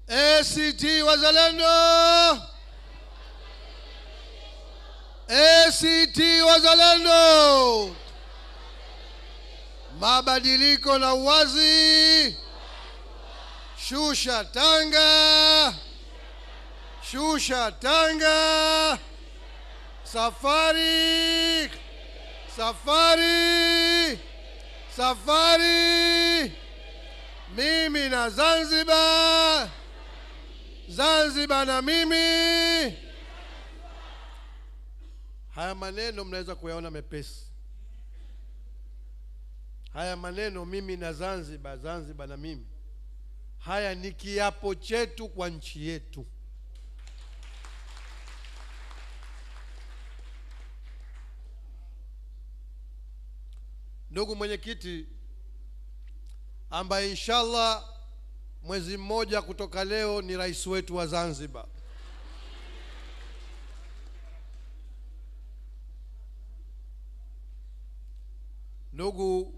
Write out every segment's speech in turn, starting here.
ACT Wazalendo! ACT Wazalendo! Mabadiliko na uwazi! Shusha Tanga! Shusha Tanga! Safari! Safari! Safari! Mimi na Zanzibar! Zanzibar na mimi! Haya maneno mnaweza kuyaona mepesi. Haya maneno mimi na Zanzibar, Zanzibar na mimi. Haya ni kiapo chetu kwa nchi yetu. Ndugu mwenyekiti, ambaye inshallah mwezi mmoja kutoka leo ni rais wetu wa Zanzibar. Ndugu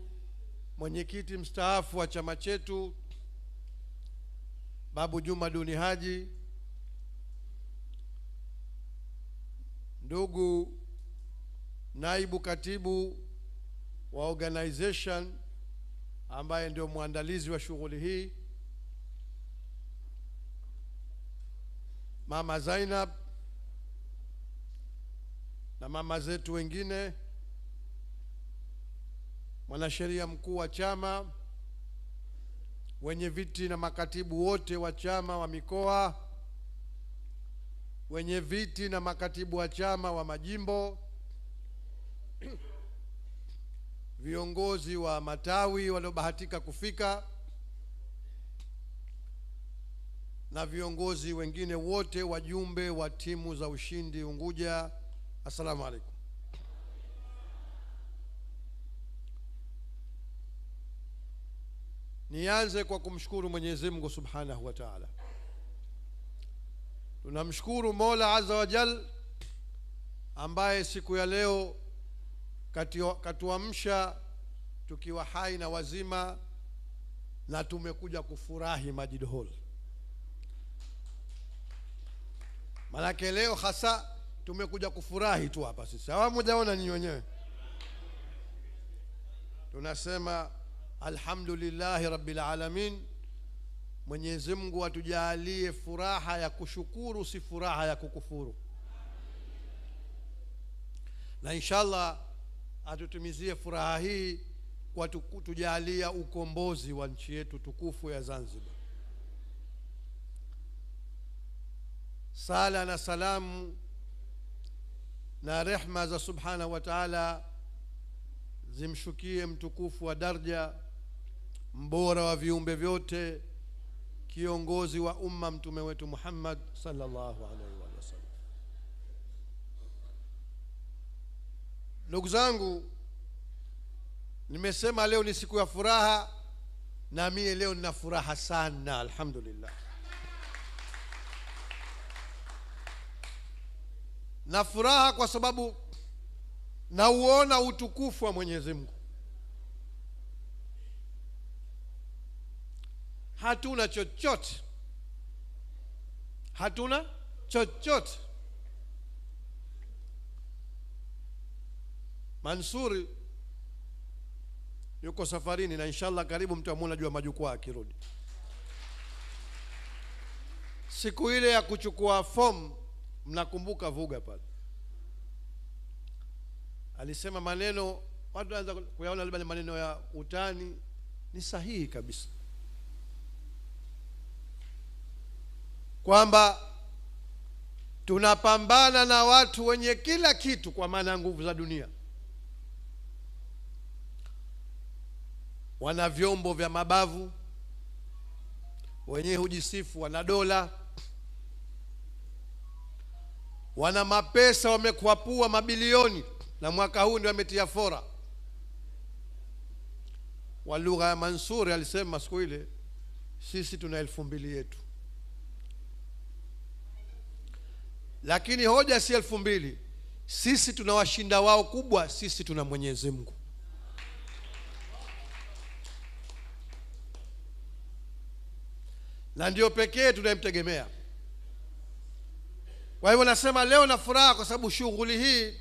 mwenyekiti mstaafu wa chama chetu Babu Juma Duni Haji, ndugu naibu katibu wa organization ambaye ndio muandalizi wa shughuli hii, Mama Zainab na mama zetu wengine, mwanasheria mkuu wa chama, wenye viti na makatibu wote wa chama wa mikoa, wenye viti na makatibu wa chama wa majimbo, viongozi wa matawi waliobahatika kufika, na viongozi wengine wote, wajumbe wa timu za ushindi Unguja. Assalamu alaikum. Nianze kwa kumshukuru Mwenyezi Mungu Subhanahu wa Ta'ala. Tunamshukuru Mola Azza wa Jal ambaye siku ya leo katuamsha tukiwa hai na wazima, na tumekuja kufurahi Majid Hall. Malaki leo hasa tumekuja kufurahi tu hapa sisi. Hawamujaona nyinyi wenyewe. Tunasema alhamdulillahi rabbil alamin. Mwenyezi Mungu atujalie furaha ya kushukuru, si furaha ya kukufuru. Na inshallah atutumizie furaha hii kwa kutujalia ukombozi wa nchi yetu tukufu ya Zanzibar. Sala na salamu na rehma za Subhanahu wa Ta'ala zimshukie mtukufu wa daraja, mbora wa viumbe vyote, kiongozi wa umma, mtume wetu Muhammad sallallahu alaihi wasallam. Ndugu zangu, nimesema leo ni siku ya furaha, na mimi leo nina furaha sana, alhamdulillah. Na furaha kwa sababu nauona utukufu wa Mwenyezi Mungu. Hatuna chochote. Hatuna chochote. Mansuri yuko safarini, na inshallah karibu mtamwona juu ya majukwaa akirudi. Siku ile ya kuchukua fomu, mnakumbuka Vuga pale, alisema maneno watu wanaanza kuyaona labda maneno ya utani, ni sahihi kabisa, kwamba tunapambana na watu wenye kila kitu, kwa maana nguvu za dunia. Wana vyombo vya mabavu, wenyewe hujisifu wana dola, wana mapesa, wamekwapua mabilioni, na mwaka huu ndio wametia fora. Wa lugha ya Mansuri alisema siku ile, sisi tuna 2000 yetu. Lakini hoja si 2000, sisi tunawashinda wao kubwa, sisi tuna Mwenyezi Mungu. na ndio pekee tunayemtegemea. Kwa hivyo nasema leo na furaha kwa sababu shughuli hii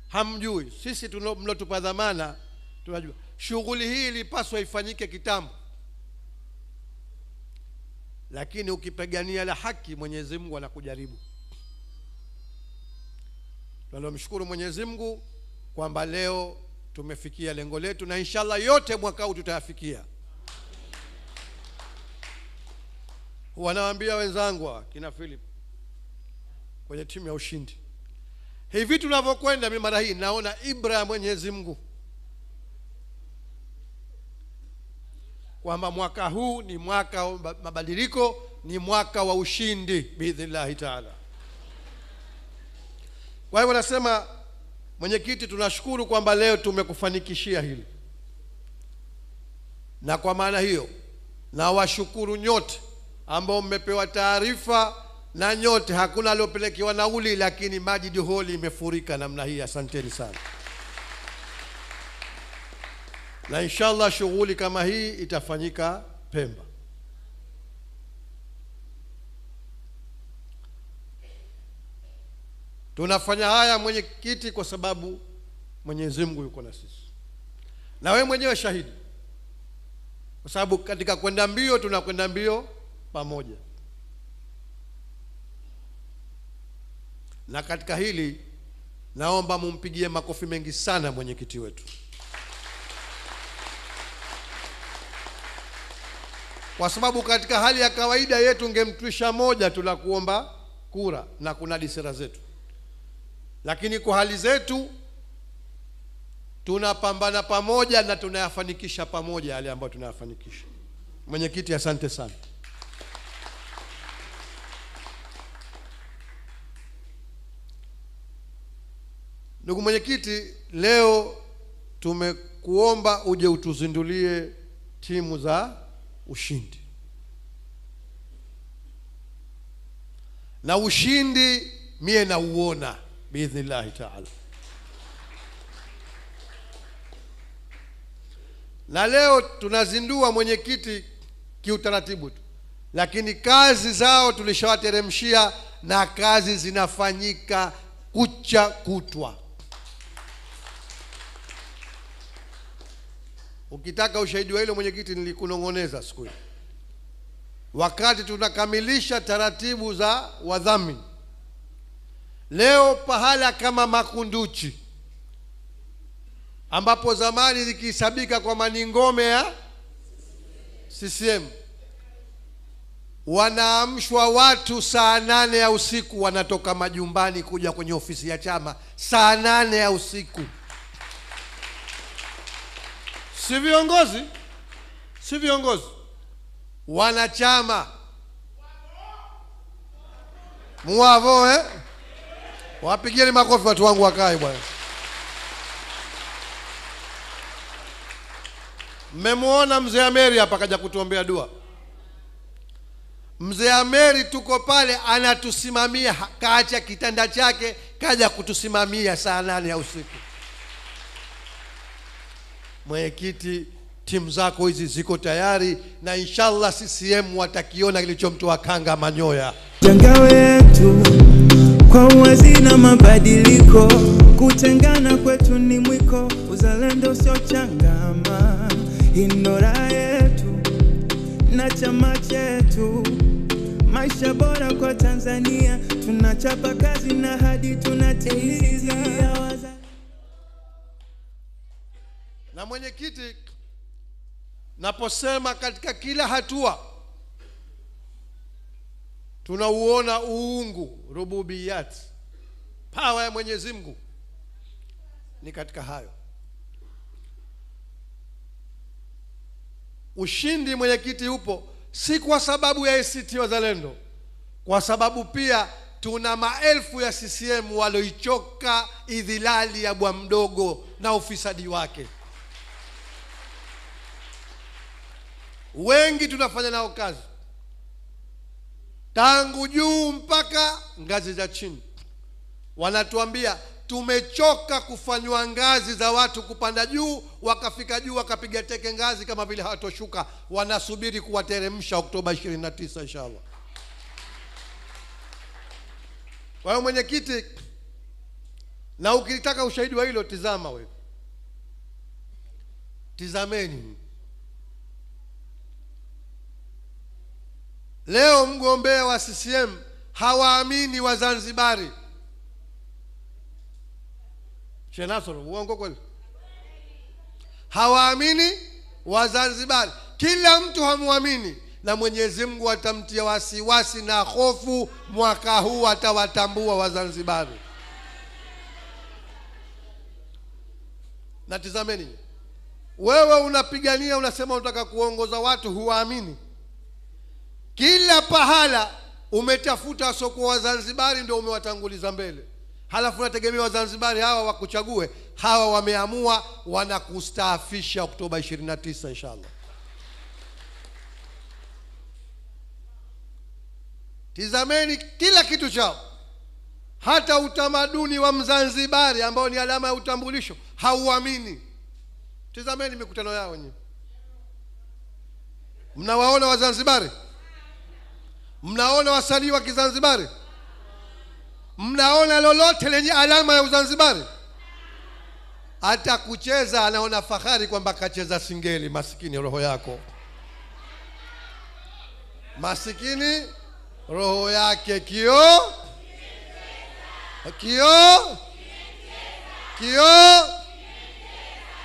hamjui. Sisi mlotupa dhamana tunajua. Shughuli hii ilipaswa ifanyike kitambo. Lakini ukipigania la haki, Mwenyezi Mungu anakujaribu. Tunamshukuru Mwenyezi Mungu kwamba leo tumefikia lengo letu, na inshallah yote mwaka huu tutayafikia. Wanawaambia wenzangu kina Philip kwenye timu ya ushindi, hivi tunavyokwenda mimi mara hii naona ibra ya Mwenyezi Mungu kwamba mwaka huu ni mwaka wa mabadiliko, ni mwaka wa ushindi biidhnillah taala. Kwa hivyo nasema mwenyekiti, tunashukuru kwamba leo tumekufanikishia hili, na kwa maana hiyo na washukuru nyote ambao mmepewa taarifa, na nyote hakuna aliopelekewa nauli, lakini Majid Hall imefurika namna hii. Asanteni sana, na inshallah shughuli kama hii itafanyika Pemba. Tunafanya haya mwenyekiti kwa sababu Mwenyezi Mungu yuko na sisi, na wewe mwenyewe shahidi, kwa sababu katika kwenda mbio tunakwenda mbio pamoja. Na katika hili naomba mumpigie makofi mengi sana mwenyekiti wetu, kwa sababu katika hali ya kawaida yetu ngemtwisha moja tu la kuomba kura na kunadi sera zetu, lakini kwa hali zetu tunapambana pamoja na tunayafanikisha pamoja yale ambayo tunayafanikisha. Mwenyekiti, asante sana. Ndugu mwenyekiti, leo tumekuomba uje utuzindulie timu za ushindi, na ushindi mie na uona biidhnillah taala. Na leo tunazindua mwenyekiti kiutaratibu tu, lakini kazi zao tulishawateremshia na kazi zinafanyika kucha kutwa. Ukitaka ushahidi wa hilo mwenyekiti, nilikunongoneza siku hiyo wakati tunakamilisha taratibu za wadhamini. Leo pahala kama Makunduchi ambapo zamani zikihesabika kwa maningome ya CCM, wanaamshwa watu saa 8 ya usiku, wanatoka majumbani kuja kwenye ofisi ya chama saa 8 ya usiku. Si viongozi, wanachama muavo wapigieni makofi watu wangu wakae bwana. Mmemuona mzee Ameri hapa kaja kutuombea dua. Mzee Ameri tuko pale anatusimamia, kaacha kitanda chake kaja kutusimamia saa 8 ya usiku. Mwenyekiti, timu zako hizi ziko tayari, na inshallah CCM watakiona kilichomtoa kanga manyoya. Janga wetu kwa uwazi na mabadiliko, kutengana kwetu ni mwiko, uzalendo sio changama. Indora yetu na chama chetu, maisha bora kwa Tanzania, tunachapa kazi na hadi tunatimiza. Na mwenyekiti, naposema katika kila hatua tunauona uungu, rububiyat, power ya Mwenyezi Mungu, ni katika hayo. Ushindi mwenyekiti upo si kwa sababu ya ACT Wazalendo, kwa sababu pia tuna maelfu ya CCM walioichoka idhilali ya bwa mdogo na ufisadi wake. Wengi tunafanya nao kazi tangu juu mpaka ngazi za chini. Wanatuambia tumechoka kufanywa ngazi za watu kupanda juu, wakafika juu wakapiga teke ngazi kama vile hawatoshuka, wanasubiri kuwateremsha Oktoba 29 inshallah. Kwa hiyo mwenyekiti, na ukitaka ushahidi wa hilo, tizama wewe, tizameni leo mgombea wa CCM hawaamini Wazanzibari. Sheikh Nasr, uongo kweli? Hawaamini Wazanzibari, kila mtu hamuamini, na Mwenyezi Mungu atamtia wasiwasi na hofu, mwaka huu atawatambua Wazanzibari. Na tizameni, wewe unapigania, unasema unataka kuongoza watu, huwaamini. Kila pahala umetafuta soko wa Zanzibari ndio umewatanguliza mbele, halafu unategemea Wazanzibari hawa wakuchague. Hawa wameamua, wanakustaafisha Oktoba 29 inshallah. Tizameni kila kitu chao, hata utamaduni wa Mzanzibari ambao ni alama ya utambulisho hauamini. Tizameni mikutano yao wenyewe. Mnawaona Wazanzibari? Mnaona wasanii wa Kizanzibari? Mnaona lolote lenye alama ya Uzanzibari? Hata kucheza anaona fahari kwamba kacheza singeli. Masikini roho yako, masikini roho yake. Kio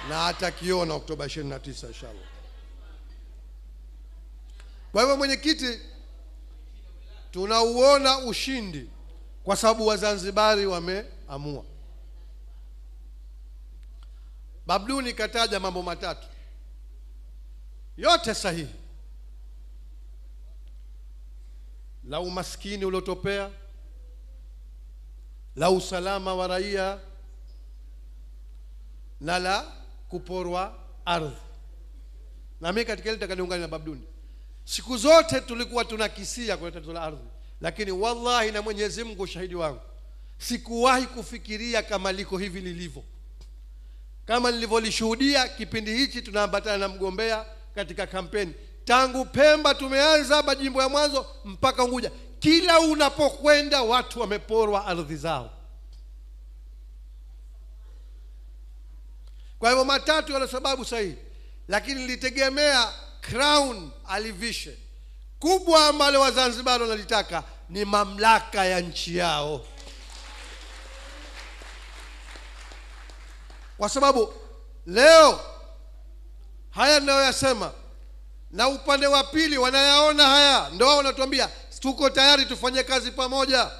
na hata kiona Oktoba 29 inshallah. Kwa hivyo mwenyekiti, tunauona ushindi kwa sababu Wazanzibari wameamua. Babduni kataja mambo matatu, yote sahihi: la umaskini uliotopea, la usalama wa raia, na la kuporwa ardhi. Na mimi katika hili nitakaliungana na Babduni. Siku zote tulikuwa tunakisia kwa tatizo la ardhi, lakini wallahi na Mwenyezi Mungu shahidi wangu, sikuwahi kufikiria kama liko hivi lilivyo, kama nilivyolishuhudia kipindi hichi tunaambatana na mgombea katika kampeni. Tangu Pemba tumeanza majimbo ya mwanzo mpaka Unguja, kila unapokwenda watu wameporwa ardhi zao. Kwa hivyo matatu yana sababu sahihi, lakini nilitegemea crown alivishe. Kubwa ambalo Wazanzibari wanalitaka ni mamlaka ya nchi yao, kwa sababu leo haya ninayoyasema na upande wa pili wanayaona haya, ndio wao wanatuambia tuko tayari tufanye kazi pamoja.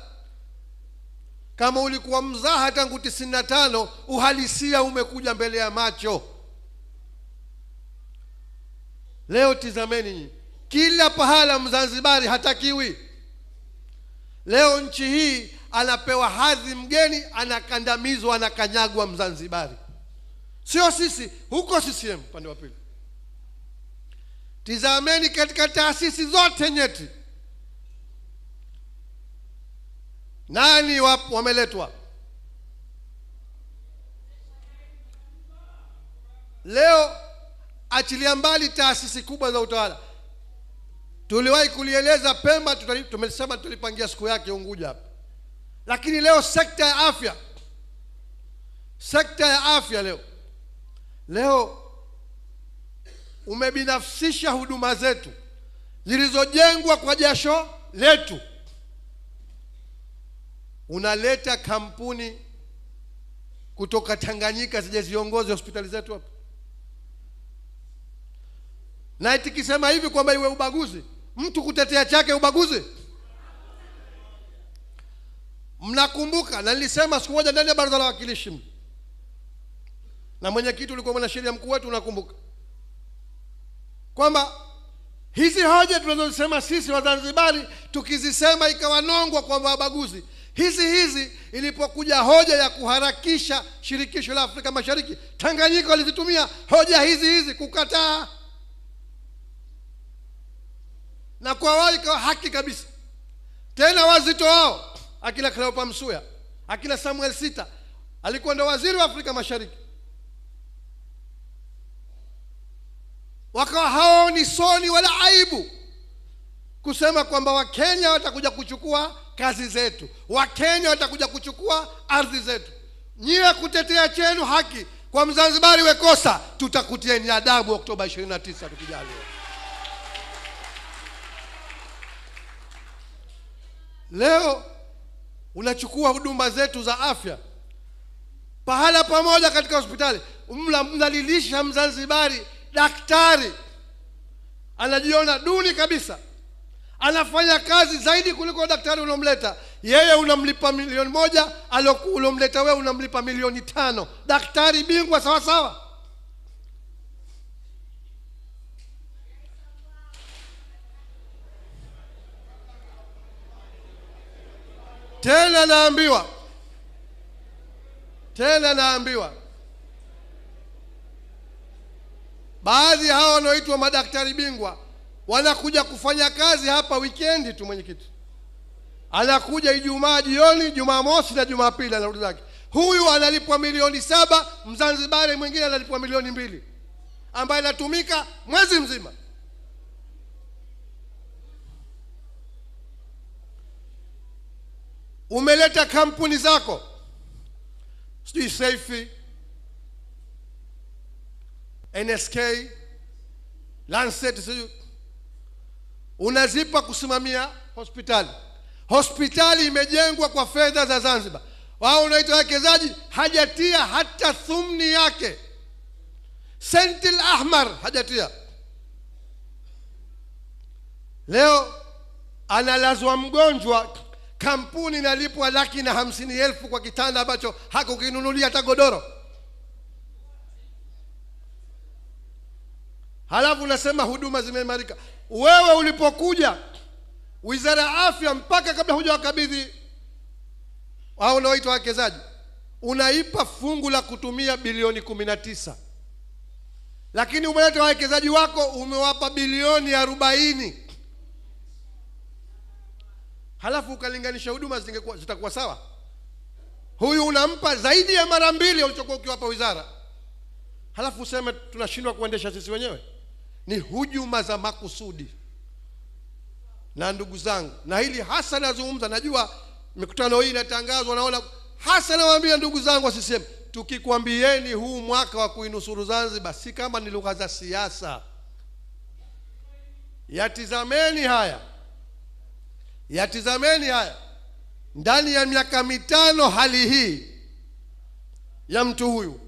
Kama ulikuwa mzaha tangu 95, uhalisia umekuja mbele ya macho. Leo tizameni, kila pahala Mzanzibari hatakiwi. Leo nchi hii anapewa hadhi mgeni, anakandamizwa, anakanyagwa Mzanzibari. Sio sisi, huko CCM upande wa pili. Tizameni katika taasisi zote nyeti, nani wameletwa? Leo achilia mbali taasisi kubwa za utawala. Tuliwahi kulieleza Pemba, tumesema tulipangia siku yake Unguja hapa. Lakini leo sekta ya afya, leo umebinafsisha huduma zetu zilizojengwa kwa jasho letu. Unaleta kampuni kutoka Tanganyika zije ziongoze hospitali zetu hapa. Na itikisema hivi kwamba iwe ubaguzi, mtu kutetea chake ubaguzi? Mnakumbuka, na nilisema siku moja ndani ya Baraza la Wawakilishi, na mwenyekiti ulikuwa mwanasheria mkuu wetu, unakumbuka kwamba hizi hoja tunazosema sisi Wazanzibari tukizisema ikawanongwa kwamba wabaguzi, hizi ilipokuja hoja ya kuharakisha shirikisho la Afrika Mashariki, Tanganyika walizitumia hoja hizi kukataa. Na kwa wao ikawa haki kabisa. Tena wazito wao akina Cleopa Msuya, akina Samuel Sita, alikuwa ndo waziri wa Afrika Mashariki, wakawa haoni soni wala aibu kusema kwamba Wakenya watakuja kuchukua kazi zetu, Wakenya watakuja kuchukua ardhi zetu. Nyie kutetea chenu haki kwa Mzanzibari wekosa, tutakutieni adabu Oktoba 29 tukijaliwa. Leo unachukua huduma zetu za afya pahala pamoja katika hospitali, mnalilisha Mzanzibari. Daktari anajiona duni kabisa, anafanya kazi zaidi kuliko daktari unomleta. Yeye unamlipa milioni 1, alomleta wewe unamlipa milioni 5. Daktari bingwa sawa sawa. Tena naambiwa baadhi hao wanaoitwa madaktari bingwa wanakuja kufanya kazi hapa weekend tu. Mwenyekiti anakuja Ijumaa jioni, Jumamosi na Jumapili anarudi zake. Huyu analipwa milioni 7, Mzanzibari mwingine analipwa milioni 2, ambaye anatumika mwezi mzima. Umeleta kampuni zako, sijui Saifi, NSK, Lancet, sijui unazipa kusimamia hospitali. Hospitali imejengwa kwa fedha za Zanzibar. Wao unaitwa wawekezaji, hajatia hata thumni yake, Sentil Ahmar hajatia. Leo analazwa mgonjwa, kampuni inalipwa 150,000 kwa kitanda ambacho hakukinunulia hata godoro. Halafu unasema huduma zimeimarika. Wewe ulipokuja Wizara ya Afya, mpaka kabla hujawakabidhi hao unaoitwa wawekezaji, unaipa fungu la kutumia bilioni 19, lakini umeleta wawekezaji wako umewapa bilioni 40. Halafu ukalinganisha huduma zitakuwa sawa? Huyu unampa zaidi ya mara 2 ulichokuwa ukiwapa wizara, halafu useme tunashindwa kuendesha sisi wenyewe. Ni hujuma za makusudi. Na ndugu zangu, na hili hasa nazungumza, najua mikutano hii inatangazwa, naona hasa nawaambia ndugu zangu wa CCM, tukikwambieni huu mwaka wa kuinusuru Zanzibar si kama ni lugha za siasa. Yatizameni haya ndani ya miaka 5, hali hii ya mtu huyu,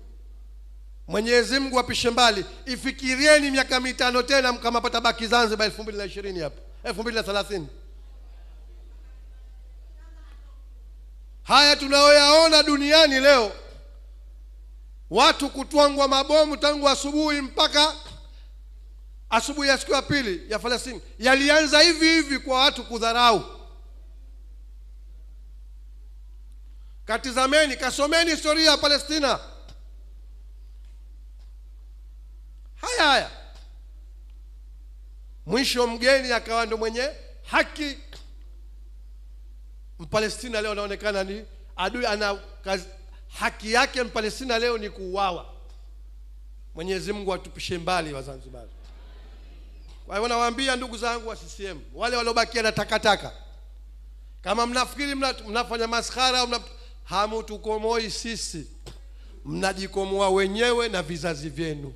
Mwenyezi Mungu apishe mbali. Ifikirieni miaka 5 tena kama patabaki Zanzibar 2020 hapa 2030. Haya tunayoyaona duniani leo, watu kutwangwa mabomu tangu asubuhi mpaka asubuhi ya siku ya pili ya Falastini, yalianza hivi kwa watu kudharau. Katizameni, kasomeni historia ya Palestina. Haya mwisho mgeni akawa ndo mwenye haki. Mpalestina leo anaonekana ni adui, ana haki yake. Mpalestina leo ni kuuawa. Mwenyezi Mungu atupishe mbali wa Zanzibar. Kwa hiyo nawaambia ndugu zangu wa CCM, wale waliobakia na takataka, kama mnafikiri mnafanya maskhara, hamutukomoi sisi, mnajikomoa wenyewe na vizazi vyenu.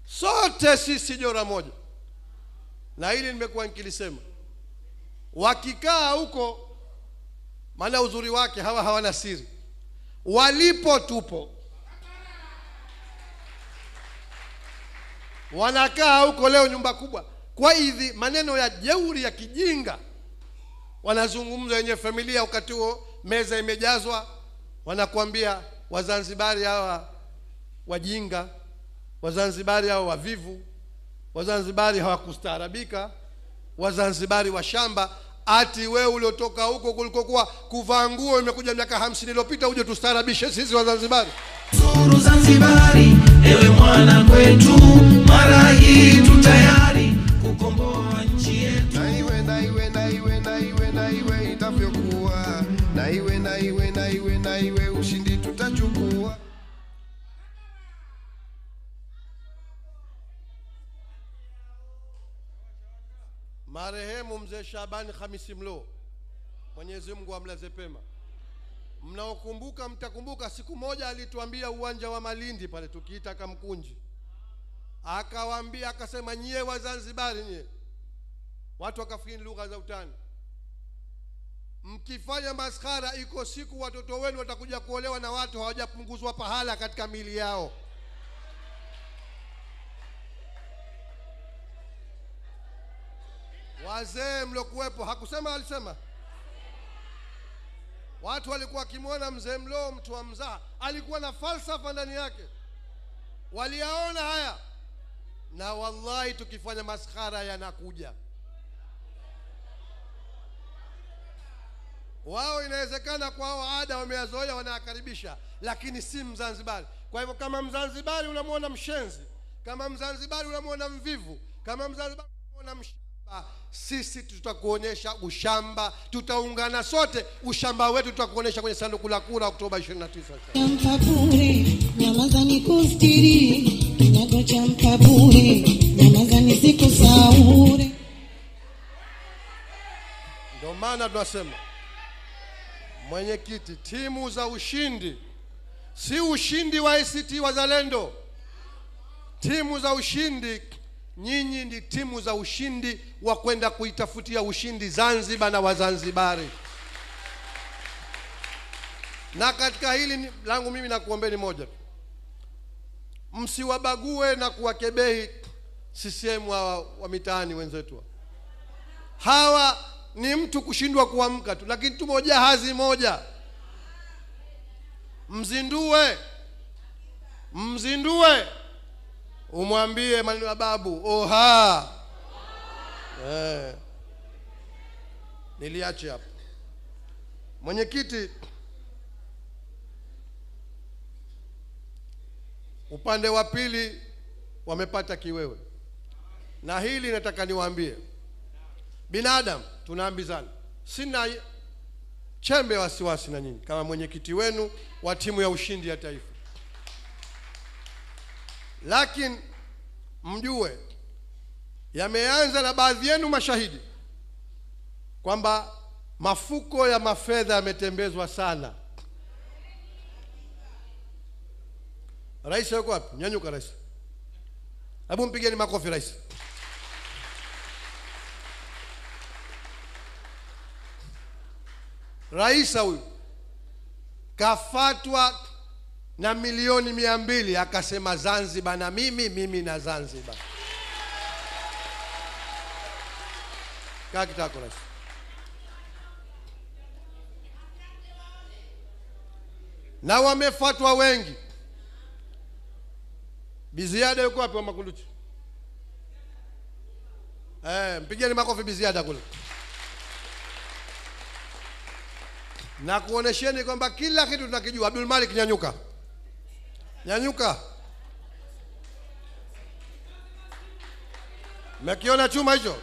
Sote sisi jora moja. Na hili nimekuwa nikilisema, wakikaa huko, maana uzuri wake hawana siri, walipo tupo. Wanakaa huko leo nyumba kubwa, kwa hivi maneno ya jeuri ya kijinga wanazungumza wenye familia. Wakati huo meza imejazwa, wanakuambia Wazanzibari hawa wajinga, Wazanzibari hawa wavivu, Wazanzibari hawakustaarabika, Wazanzibari wa shamba. Ati wewe uliotoka huko kulikokuwa kuvaa nguo imekuja miaka 50 iliyopita uje tustaarabishe sisi Wazanzibari? Suru Zanzibari, ewe mwana kwetu, mara hii tutayari kukomboa nchi yetu. Na iwe itavyokuwa, na iwe marehemu mzee Shabani Hamisi Mlo, Mwenyezi Mungu amlaze pema. Mnaokumbuka mtakumbuka siku moja alituambia uwanja wa Malindi pale tukiita Kamkunji, akawaambia akasema, nyie wa Zanzibari nyie, watu wakafikiri lugha za utani, mkifanya maskara iko siku watoto wenu watakuja kuolewa na watu hawajapunguzwa pahala katika mili yao. Wazee mlokuwepo, hakusema alisema. Watu walikuwa kimwona mzee Mlo mtu wa mzaa, alikuwa na falsafa ndani yake, waliaona haya, na wallahi tukifanya maskara yanakuja. Wao inawezekana kwao ada wameyazoea wanayakaribisha, lakini si Mzanzibari. Kwa hivyo kama Mzanzibari unamwona mshenzi, kama Mzanzibari unamwona mvivu, kama Mzanzibari unamwona mshamba, sisi tutakuonyesha ushamba, tutaungana sote, ushamba wetu tutakuonyesha kwenye sanduku la kura Oktoba 29. Mkabure, nyamazani kustiri, nagocha mkabure, nyamazani siku saure. Ndio maana tunasema, mwenyekiti, timu za ushindi si ushindi wa ACT Wazalendo. Timu za ushindi, nyinyi ndi timu za ushindi wa kwenda kuitafutia ushindi Zanzibar na Wazanzibari. Na katika hili langu mimi nakuombeni moja, msiwabague na kuwakebehi CCM wa mitaani wenzetu. Hawa ni mtu kushindwa kuamka tu, lakini tumo jahazi moja. Mzindue, umwambie maneno ya babu, oha. Niliache hapo. Mwenyekiti, upande wa pili wamepata kiwewe, na hili nataka niwaambie, binadamu tunaambizana. Sina chembe wasiwasi na nyinyi kama mwenyekiti wenu wa timu ya ushindi ya taifa, lakini mjue yameanza na baadhi yenu mashahidi kwamba mafuko ya mafedha yametembezwa sana. Rais yuko wapi? Nyanyuka rais. Hebu mpigeni makofi rais. Rais huyu kafatwa na milioni 200, akasema Zanzibar na mimi na Zanzibar. Kakitako rais. Na wamefatwa wengi. Biziada yuko wapi wa Makunduchi? Mpigeni makofi Biziada kule. Na kuonesheni kwamba kila kitu tunakijua. Abdul Malik, nyanyuka. Nyanyuka. Mekiona chuma hicho?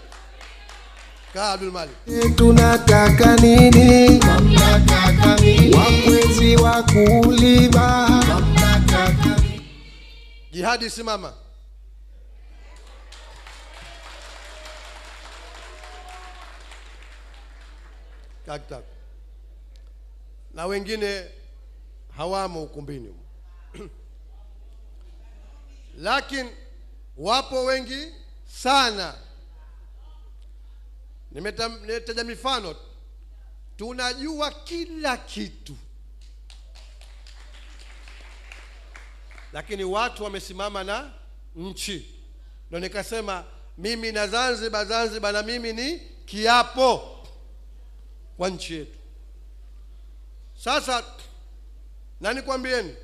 Kaa Abdul Malik. Tunataka nini? Tunataka nini? Wamwezi wa kuliba. Tunataka nini? Jihadi simama. Kakitako. Na wengine hawamo ukumbini. Lakini wapo wengi sana. Nimetaja mifano. Tunajua kila kitu, lakini watu wamesimama na nchi. Ndio nikasema mimi na Zanzibar, Zanzibar na mimi ni kiapo kwa nchi yetu. Sasa na nikwambieni,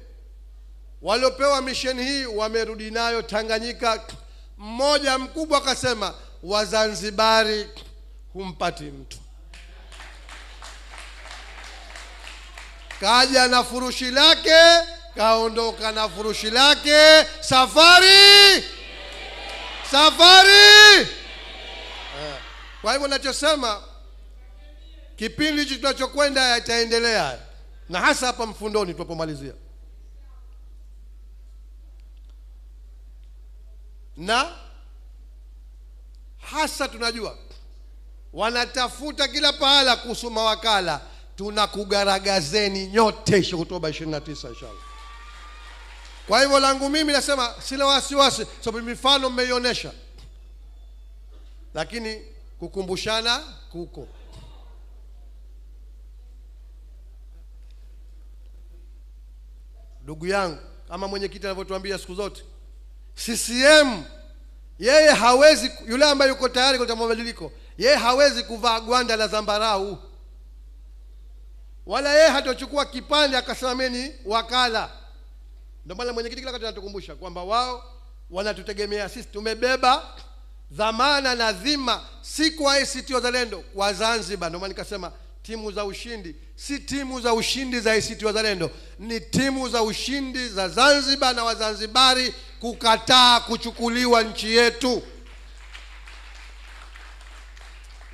waliopewa misheni hii wamerudi nayo Tanganyika. Mmoja mkubwa akasema, Wazanzibari humpati mtu. Kaja na furushi lake, kaondoka na furushi lake. Safari. Kwa hivyo nachosema, kipindi hichi tunachokwenda yataendelea, na hasa hapa Mfundoni tunapomalizia. Na hasa tunajua wanatafuta kila pahala kuhusu mawakala. Tunakugaragazeni nyote Oktoba 29 inshallah. Kwa hivyo langu mimi nasema sina wasiwasi, sababu mifano mmeionyesha, lakini kukumbushana kuko. Ndugu yangu, kama mwenyekiti anavyotuambia siku zote, CCM yeye hawezi, yule ambaye yuko tayari kwa mabadiliko, yeye hawezi kuvaa gwanda la zambarau, wala yeye hatochukua kipande akasameni wakala. Ndio maana mwenyekiti kila wakati anatukumbusha kwamba wao wanatutegemea sisi, tumebeba dhamana na dhima si kwa ACT Wazalendo, kwa Zanzibar. Ndio maana nikasema timu za ushindi si timu za ushindi za ACT Wazalendo, ni timu za ushindi za Zanzibar na Wazanzibari kukataa kuchukuliwa nchi yetu.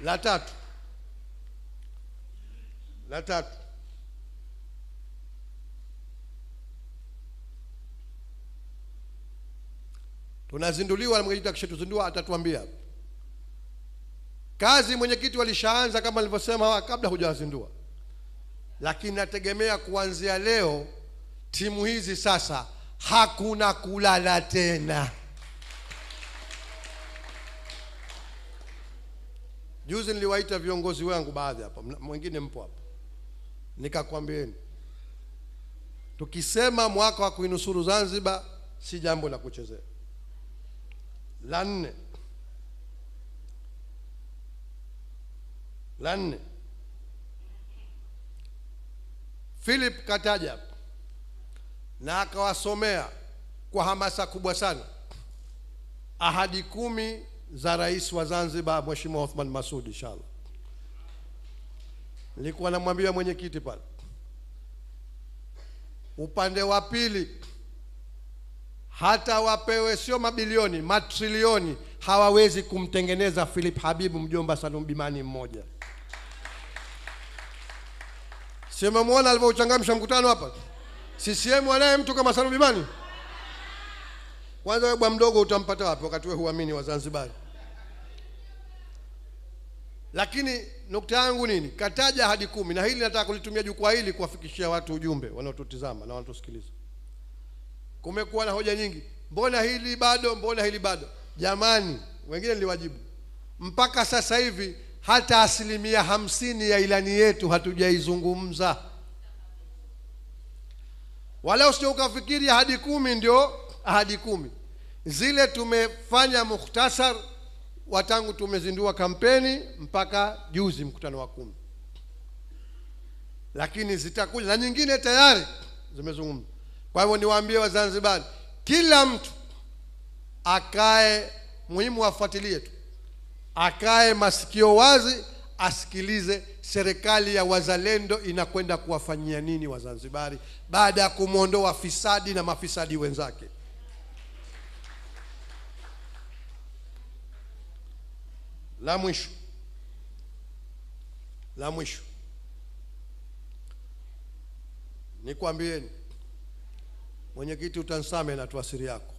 La tatu, tunazinduliwa na mwenyekiti akishatuzindua atatuambia. Kazi mwenyekiti walishaanza kama nilivyosema kabla hujawazindua, lakini nategemea kuanzia leo timu hizi sasa hakuna kulala tena. Juzi niliwaita viongozi wangu baadhi hapa, mwingine mpo hapa, nikakwambieni tukisema mwaka wa kuinusuru Zanzibar si jambo la kuchezea. La nne, Philip kataja na akawasomea kwa hamasa kubwa sana ahadi 10 za rais wa Zanzibar Mheshimiwa Othman Masoud inshallah. Nilikuwa namwambia mwenyekiti pale, upande wa pili hata wapewe sio mabilioni, matrilioni, hawawezi kumtengeneza Philip Habibu mjomba Salum Bimani mmoja. Sema muona alivyochangamsha mkutano hapa. CCM wanaye mtu kama Salum Bimani? Kwanza wewe bwana mdogo utampata wapi wakati wewe huamini wa Zanzibar? Lakini nukta yangu nini? Kataja hadi 10, na hili nataka kulitumia jukwaa hili kuwafikishia watu ujumbe wanaotutizama na wanaotusikiliza. Kumekuwa na hoja nyingi, mbona hili bado, mbona hili bado. Jamani, wengine niliwajibu, mpaka sasa hivi hata 50% ya ilani yetu hatujaizungumza. Wala usije ukafikiri hadi 10 ndio ahadi 10. Zile tumefanya mukhtasar watangu tumezindua kampeni mpaka juzi mkutano wa 10. Lakini zitakuja na nyingine tayari zimezungumzwa. Kwa hivyo niwaambie Wazanzibari, kila mtu akae, muhimu afuatilie tu, akae masikio wazi, asikilize serikali ya wazalendo inakwenda kuwafanyia nini Wazanzibari baada ya kumuondoa fisadi na mafisadi wenzake. La mwisho nikwambieni, mwenyekiti utansame na tuasiri yako,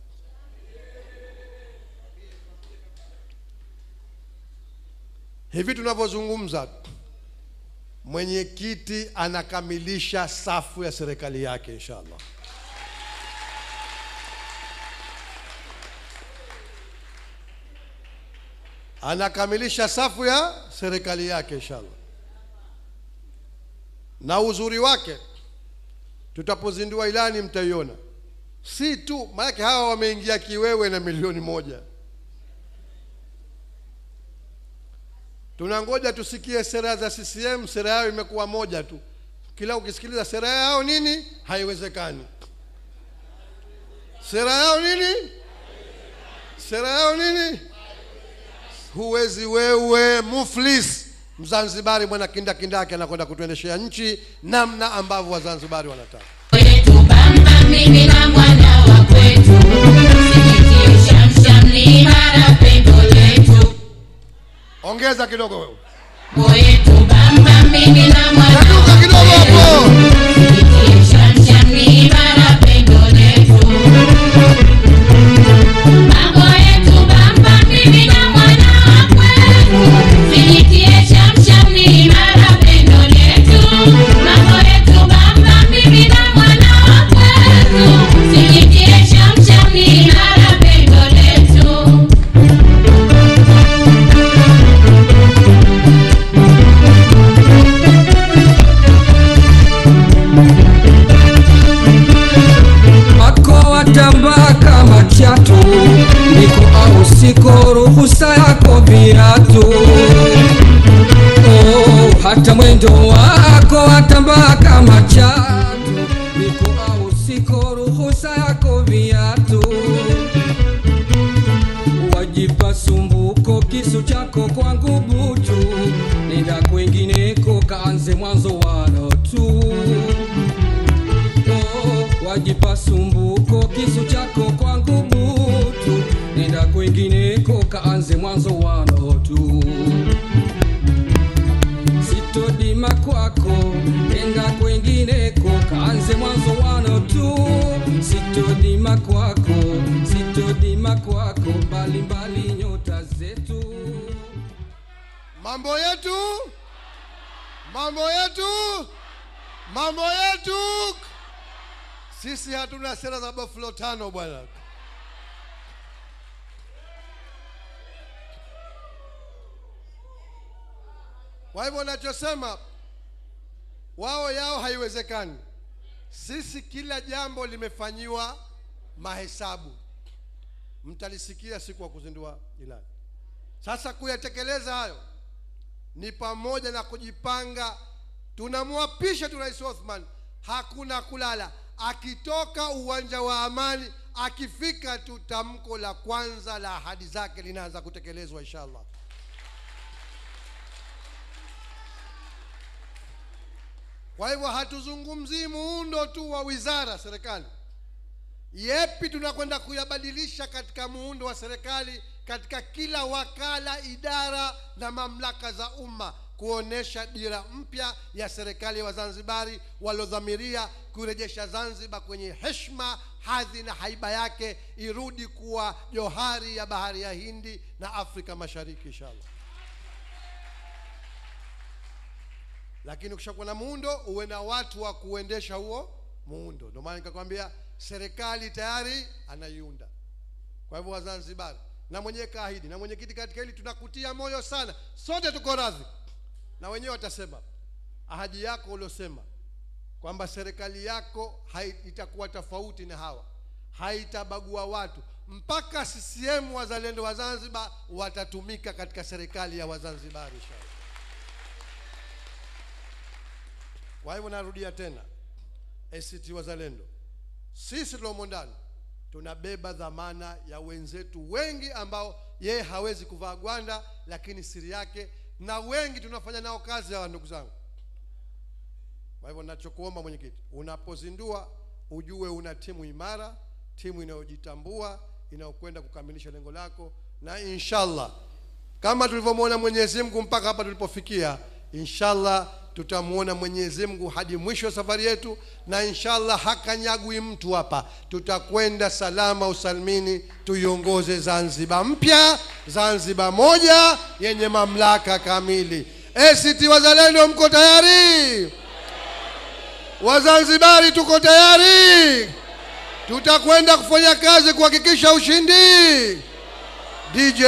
hivi tunavyozungumza mwenyekiti anakamilisha safu ya serikali yake inshallah. Anakamilisha safu ya serikali yake inshallah. Na uzuri wake tutapozindua ilani mtaiona. Si tu maana hawa wameingia kiwewe na milioni 1. Tunangoja tusikie sera za CCM, sera yao imekuwa moja tu. Kila ukisikiliza sera yao nini? Haiwezekani. Sera yao nini? Sera yao nini? Huwezi wewe muflis Mzanzibari mwana kindaki anakwenda kutuendeshea nchi namna ambavyo Wazanzibari wanataka. Kwetu bamba mimi na mwana wa kwetu, sikitie shamsham ni mara pendo letu. Ongeza kidogo wewe. Kwetu bamba mimi na mwana wa kwetu, sikitie shamsham ni mara pendo letu. Mambo yetu bamba mimi na mwana wa kwetu, sikitie mwendo wako watambaa kama chatu, niko au siko ruhusa yako viatu, wajipa sumbuko kisu chako kwangu butu, nenda kwingineko kaanze mwanzo wano tu. Wajipa sumbuko kisu chako kwangu butu, nenda kwingineko kaanze mwanzo wano tu. Sitodima kwako, nenda kwingineko kaanze mwanzo wano tu. Sitodima kwako, mbali mbali nyota zetu. Mambo yetu. Sisi hatuna sera za Buffalo 5 bwana. Kwa hivyo nachosema, wao yao haiwezekani. Sisi kila jambo limefanyiwa mahesabu. Mtalisikia siku ya kuzindua ilani. Sasa kuyatekeleza hayo ni pamoja na kujipanga. Tunamwapisha tu Rais Othman, hakuna kulala. Akitoka uwanja wa Amani, akifika tu tamko la kwanza la ahadi zake linaanza kutekelezwa inshallah. Kwa hivyo hatuzungumzii muundo tu wa wizara serikali. Yepi tunakwenda kuyabadilisha katika muundo wa serikali, katika kila wakala, idara na mamlaka za umma, kuonesha dira mpya ya serikali ya Wazanzibari walodhamiria kurejesha Zanzibar kwenye heshima, hadhi na haiba yake, irudi kuwa johari ya bahari ya Hindi na Afrika Mashariki inshallah. Lakini ukishakuwa na muundo, uwe na watu wa kuendesha huo muundo. Ndio maana nikakwambia serikali tayari anaiunda. Kwa hivyo Wazanzibari na mwenyewe kaahidi na mwenyekiti katika hili tunakutia moyo sana. Sote tuko radhi. Na wenyewe watasema ahadi yako uliosema kwamba serikali yako itakuwa tofauti na hawa, haitabagua watu, mpaka CCM wazalendo wa Zanzibar watatumika katika serikali ya Wazanzibari inshallah. Kwa hivyo narudia tena, ACT Wazalendo, sisi tuliomo ndani tunabeba dhamana ya wenzetu wengi ambao yeye hawezi kuvaa gwanda, lakini siri yake, na wengi tunafanya nao kazi hawa ndugu zangu. Kwa hivyo ninachokuomba mwenyekiti, unapozindua ujue una timu imara, timu inayojitambua, inayokwenda kukamilisha lengo lako, na inshallah kama tulivyomuona Mwenyezi Mungu mpaka hapa tulipofikia, inshallah tutamuona Mwenyezi Mungu hadi mwisho wa safari yetu, na inshallah hakanyagui mtu hapa. Tutakwenda salama usalmini, tuiongoze Zanzibar mpya, Zanzibar moja yenye mamlaka kamili. ACT Wazalendo mko tayari? Wazanzibari tuko tayari? Tutakwenda kufanya kazi kuhakikisha ushindi. DJ